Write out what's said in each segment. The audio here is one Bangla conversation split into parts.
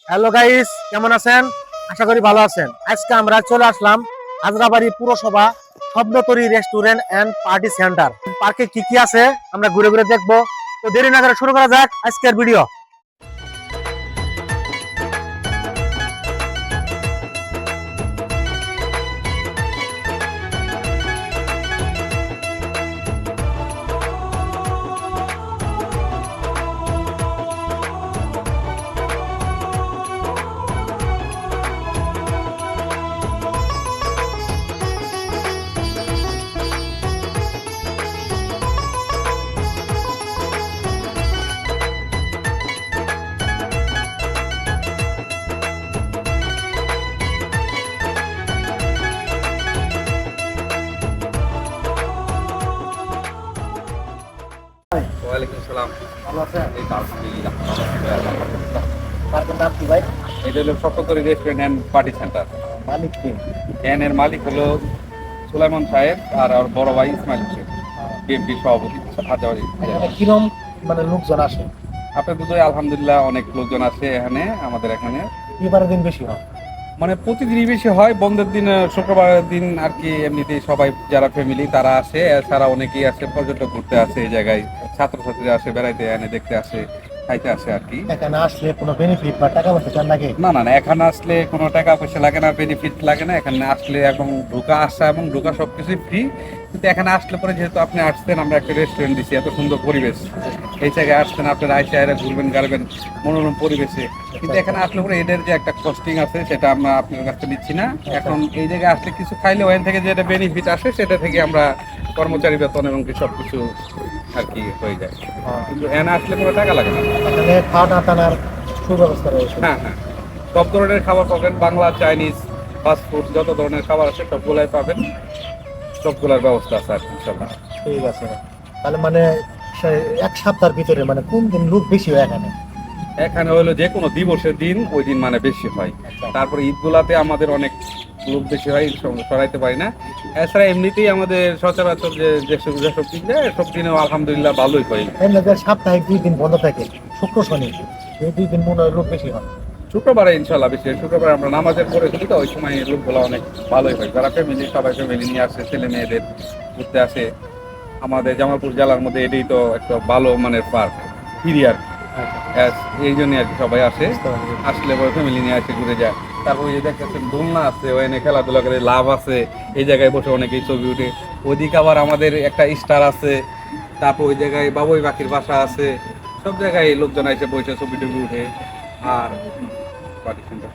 হ্যালো গাইস, কেমন আছেন? আশা করি ভালো আছেন। আজকে আমরা চলে আসলাম হাজরাবাড়ি পুরসভা Swapnotori restaurant and party centre. পার্কে কি কি আছে আমরা ঘুরে ঘুরে দেখবো। তো দেরি না করে শুরু করা যাক আজকের ভিডিও। ওয়ালাইকুম সালাম। ভালো আছেন? এই তো আলহামদুলিল্লাহ। পার্কের নাম কি ভাই? এটা হলো Swapnotori restaurant and party centre. মালিক কি? এর মালিক হলো সুলাইমান সাহেব আর ওর বড় ভাই ইসমাইল হোসেন, বিএনপি সভাপতি হাজারি। এখানে কিরম মানে লোকজন আসে? আপনার দুটোই আলহামদুলিল্লাহ অনেক লোকজন আসে এখানে, আমাদের এখানে এবারের দিন বেশি হয়? মানে প্রতিদিনই বেশি হয়। বন্ধের দিন শুক্রবারের দিন আর কি এমনিতেই সবাই যারা ফ্যামিলি তারা আসে, এছাড়া অনেকেই আসে পর্যটক ঘুরতে আসে এই জায়গায়, ছাত্রছাত্রীরা আসে বেড়াইতে, এনে দেখতে আসে, খাইতে আসে আর কি। এখানে আসলে কোনো বেনিফিট বা টাকা পয়সা চান লাগে? না না না, এখানে আসলে কোনো টাকা পয়সা লাগে না, বেনিফিট লাগে না। এখানে আসলে এবং ঢোকা আসা এবং ঢোকা সবকিছুই ফ্রি। কিন্তু এখানে আসলে পরে যেহেতু আপনি আসছেন, আমরা একটা রেস্টুরেন্ট দিচ্ছি, এত সুন্দর পরিবেশ, এই জায়গায় আসছেন আপনারা আইসা এরা ঘুরবেন গাড়বেন মনোরম পরিবেশে। কিন্তু এখানে আসলে পরে এদের যে একটা কস্টিং আছে সেটা আমরা আপনার কাছে নিচ্ছি না। এখন এই জায়গায় আসলে কিছু খাইলে ওখান থেকে যেটা বেনিফিট আসে সেটা থেকে আমরা কর্মচারী বেতন এবং কি সব কিছু আর কি হয়ে যায়। কিন্তু এখানে আসলে কোনো টাকা লাগে না। এখানে খাওয়া টানার সুব্যবস্থা রয়েছে? হ্যাঁ হ্যাঁ, সব ধরনের খাবার পাবেন, বাংলা চাইনিজ ফাস্টফুড যত ধরনের খাবার আছে সবগুলাই পাবেন, সবগুলোর ব্যবস্থা আছে আর কি ইনশাল্লাহ। ঠিক আছে। তাহলে মানে এক সপ্তাহের ভিতরে মানে কোন দিন লোক বেশি হয় এখানে? এখানে হলো যে কোনো দিবসের দিন ওই দিন মানে বেশি হয়। তারপরে ঈদগুলাতে আমাদের অনেক লোক বেশি হয়, সরাইতে পারি না। এছাড়া এমনিতেই আমাদের সচরাচর যেসব দিন যায় সব দিনেও আলহামদুলিল্লাহ ভালোই হয়। এমনিতে সাপ্তাহিক 2 দিন বন্ধ থাকে, শুক্র শনি, এই 2 দিন মনে হয় লোক বেশি হয়। শুক্রবারে ইনশাল্লাহ বেশি হয়। শুক্রবারে আমরা নামাজের পরে শুনি তো ওই সময় লোকগুলো অনেক ভালোই হয়, যারা ফ্যামিলি সবাই ফ্যামিলি নিয়ে আসে, ছেলে মেয়েদের ঘুরতে আসে। আমাদের জামালপুর জেলার মধ্যে এটাই তো একটা ভালো মানের পার্ক, ফিরি আর কি। এই জন্য আর কি সবাই আসে, আসলে পরে ফ্যামিলি নিয়ে আসে ঘুরে যায়। তারপর ওই যে দেখতেছেন দোলনা আছে, ওখানে খেলাধুলা করে লাভ আছে, এই জায়গায় বসে অনেকেই ছবি উঠে। ওইদিকে আবার আমাদের একটা স্টার আছে, তারপর ওই জায়গায় বাবুই পাখির বাসা আছে, সব জায়গায় লোকজন এসে বসে ছবি টবি উঠে। আর পার্টি সেন্টার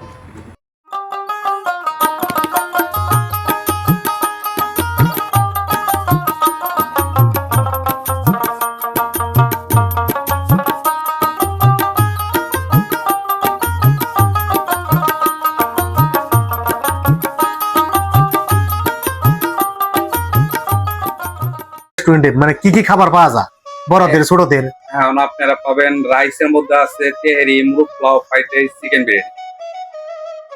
রেস্টুরেন্টে মানে কি কি খাবার পাওয়া যায় বড়দের ছোটদের? এখন আপনারা পাবেন রাইসের মধ্যে আছে তেহারি, মুরগ পোলাও, ফ্রাইড রাইস, চিকেন বিরিয়ানি।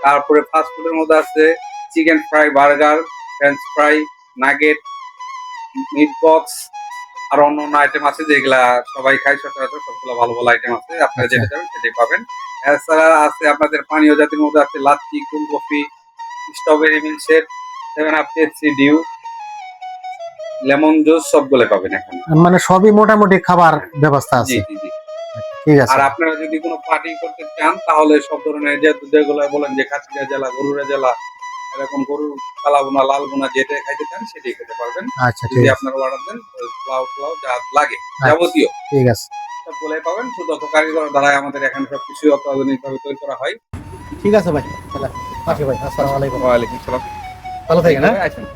তারপরে ফাস্ট ফুডের মধ্যে আছে chicken fry, burger, french fry, nugget, meat box, আর অন্য অন্য আইটেম আছে যেগুলা সবাই খায় সচরাচর, সবগুলো ভালো ভালো আইটেম আছে, আপনারা যেটা চাবেন সেটাই পাবেন। এছাড়া আছে আপনাদের পানীয় জাতির মধ্যে আছে lassi, cold coffee, strawberry milkshake, 7 Up, Pepsi, Dew, lemon juice সবগুলো পাবেন এখানে। মানে সবই মোটামুটি খাবার ব্যবস্থা জি আছে। জি জি। ঠিক আছে। আর আপনারা যদি কোনো পার্টি করতে চান তাহলে সব ধরনের যেগুলো বলেন যে কাছিয়া জেলা, গরুরা জেলা, এরকম গরুর কালাবোনা, লাল বোনা যেটা খাইতে চান সেটাই খেতে পারবেন। আচ্ছা ঠিক যদি আছে। আপনারা অর্ডার দেন পোলাও যা লাগে যাবতীয় ঠিক আছে। সবগুলাই পাবেন। শুধু কারিগর দ্বারাই আমাদের এখানে সবকিছু অত্যাধুনিকভাবে তৈরি করা হয়। ঠিক আছে ভাই, তাহলে আসি ভাই। আসসালামু আলাইকুম। ওয়ালাইকুম সালাম। ভালো থাকেন। হ্যাঁ। আছেন।